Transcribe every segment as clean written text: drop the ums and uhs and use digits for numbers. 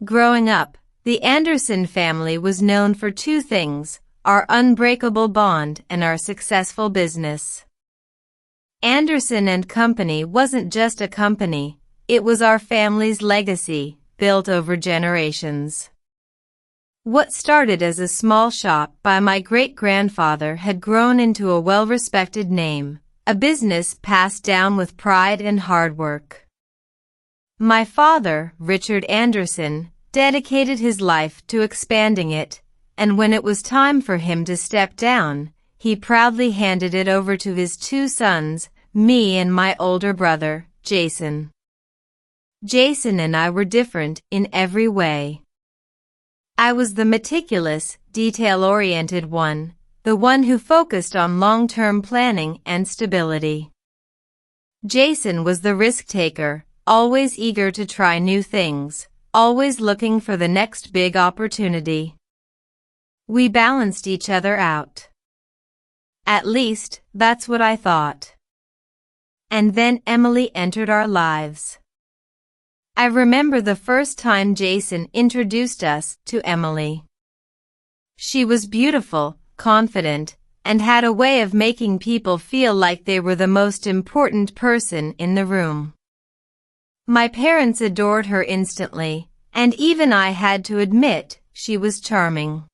Growing up, the Anderson family was known for two things: our unbreakable bond and our successful business. Anderson and Company wasn't just a company, it was our family's legacy, built over generations. What started as a small shop by my great-grandfather had grown into a well-respected name, a business passed down with pride and hard work. My father, Richard Anderson, dedicated his life to expanding it, and when it was time for him to step down, he proudly handed it over to his two sons, me and my older brother, Jason. Jason and I were different in every way. I was the meticulous, detail-oriented one, the one who focused on long-term planning and stability. Jason was the risk-taker, always eager to try new things, always looking for the next big opportunity. We balanced each other out. At least, that's what I thought. And then Emily entered our lives. I remember the first time Jason introduced us to Emily. She was beautiful, confident, and had a way of making people feel like they were the most important person in the room. My parents adored her instantly, and even I had to admit she was charming.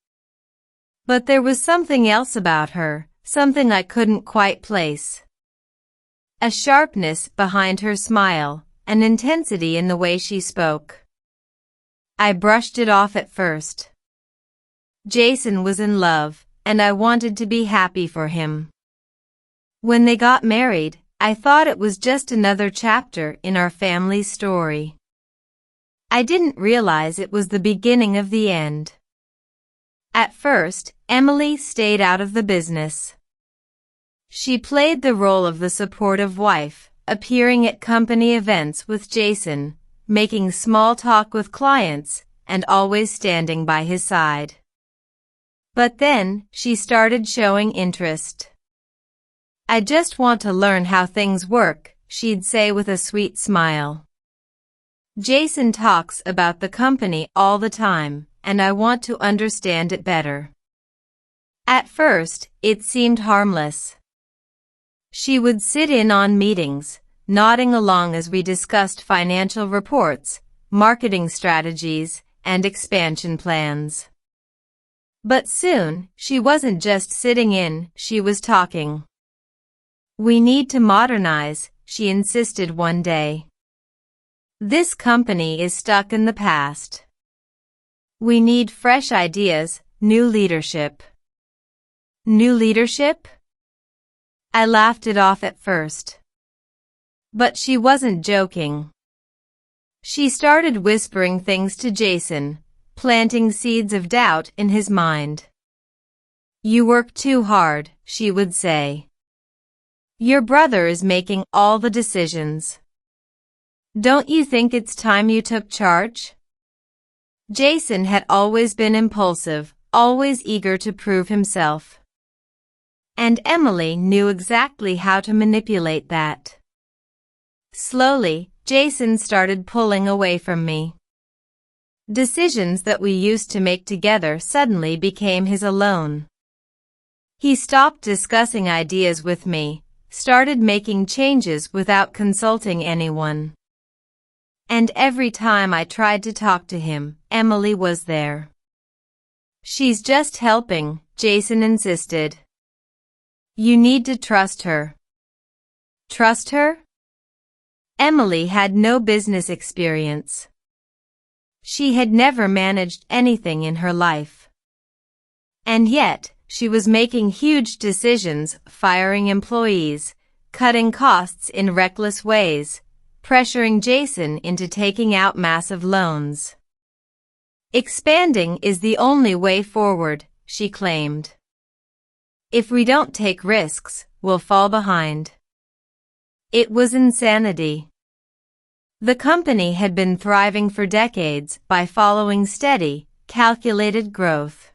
But there was something else about her, something I couldn't quite place. A sharpness behind her smile, an intensity in the way she spoke. I brushed it off at first. Jason was in love, and I wanted to be happy for him. When they got married, I thought it was just another chapter in our family's story. I didn't realize it was the beginning of the end. At first, Emily stayed out of the business. She played the role of the supportive wife, appearing at company events with Jason, making small talk with clients, and always standing by his side. But then, she started showing interest. "I just want to learn how things work," she'd say with a sweet smile. "Jason talks about the company all the time, and I want to understand it better." At first, it seemed harmless. She would sit in on meetings, nodding along as we discussed financial reports, marketing strategies, and expansion plans. But soon, she wasn't just sitting in, she was talking. "We need to modernize," she insisted one day. "This company is stuck in the past. We need fresh ideas, new leadership." New leadership? I laughed it off at first. But she wasn't joking. She started whispering things to Jason, planting seeds of doubt in his mind. "You work too hard," she would say. "Your brother is making all the decisions. Don't you think it's time you took charge?" Jason had always been impulsive, always eager to prove himself. And Emily knew exactly how to manipulate that. Slowly, Jason started pulling away from me. Decisions that we used to make together suddenly became his alone. He stopped discussing ideas with me, started making changes without consulting anyone. And every time I tried to talk to him, Emily was there. "She's just helping," Jason insisted. "You need to trust her." Trust her? Emily had no business experience. She had never managed anything in her life. And yet, she was making huge decisions, firing employees, cutting costs in reckless ways, pressuring Jason into taking out massive loans. "Expanding is the only way forward," she claimed. "If we don't take risks, we'll fall behind." It was insanity. The company had been thriving for decades by following steady, calculated growth.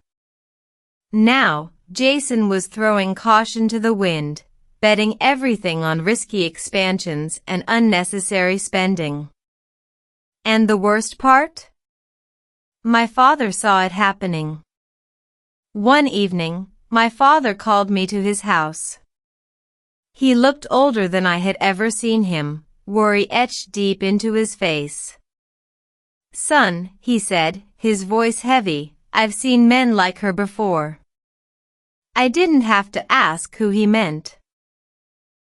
Now, Jason was throwing caution to the wind, betting everything on risky expansions and unnecessary spending. And the worst part? My father saw it happening. One evening, my father called me to his house. He looked older than I had ever seen him, worry etched deep into his face. "Son," he said, his voice heavy, "I've seen men like her before." I didn't have to ask who he meant.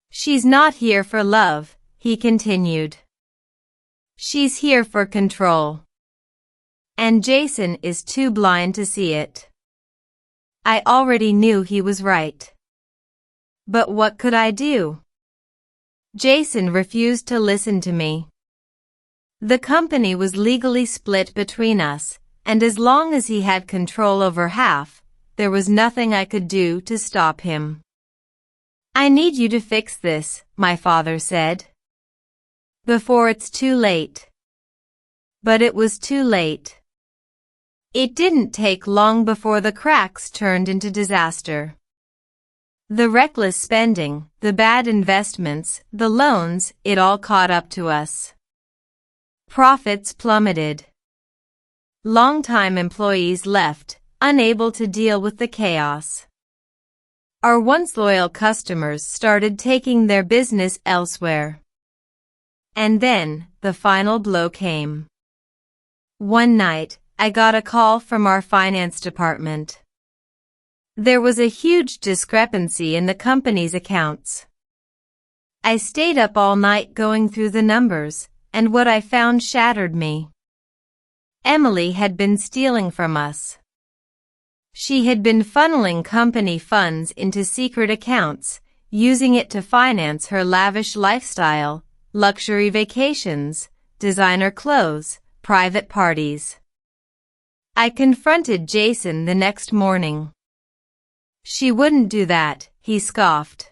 "She's not here for love," he continued. "She's here for control. And Jason is too blind to see it." I already knew he was right. But what could I do? Jason refused to listen to me. The company was legally split between us, and as long as he had control over half, there was nothing I could do to stop him. "I need you to fix this," my father said. "Before it's too late." But it was too late. It didn't take long before the cracks turned into disaster. The reckless spending, the bad investments, the loans, it all caught up to us. Profits plummeted. Long-time employees left, unable to deal with the chaos. Our once loyal customers started taking their business elsewhere. And then, the final blow came. One night, I got a call from our finance department. There was a huge discrepancy in the company's accounts. I stayed up all night going through the numbers, and what I found shattered me. Emily had been stealing from us. She had been funneling company funds into secret accounts, using it to finance her lavish lifestyle, luxury vacations, designer clothes, private parties. I confronted Jason the next morning. "She wouldn't do that," he scoffed.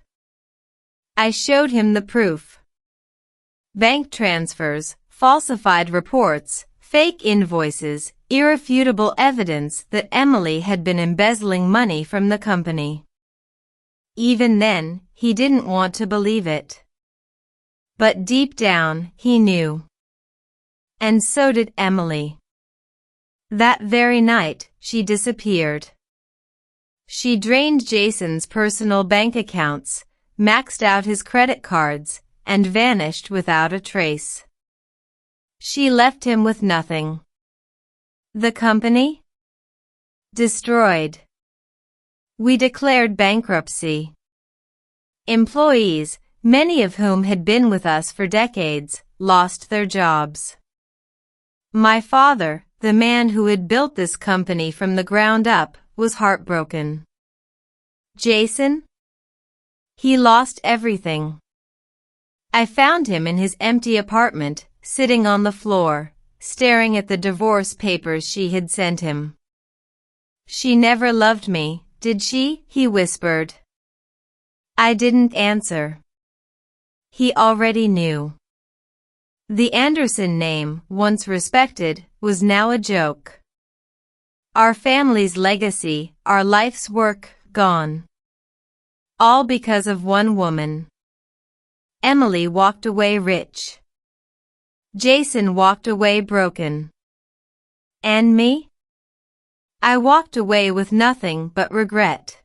I showed him the proof. Bank transfers, falsified reports, fake invoices, irrefutable evidence that Emily had been embezzling money from the company. Even then, he didn't want to believe it. But deep down, he knew. And so did Emily. That very night, she disappeared. She drained Jason's personal bank accounts, maxed out his credit cards, and vanished without a trace. She left him with nothing. The company? Destroyed. We declared bankruptcy. Employees, many of whom had been with us for decades, lost their jobs. My father, the man who had built this company from the ground up, was heartbroken. Jason? He lost everything. I found him in his empty apartment, sitting on the floor, staring at the divorce papers she had sent him. "She never loved me, did she?" he whispered. I didn't answer. He already knew. The Anderson name, once respected, was now a joke. Our family's legacy, our life's work, gone. All because of one woman. Emily walked away rich. Jason walked away broken. And me? I walked away with nothing but regret.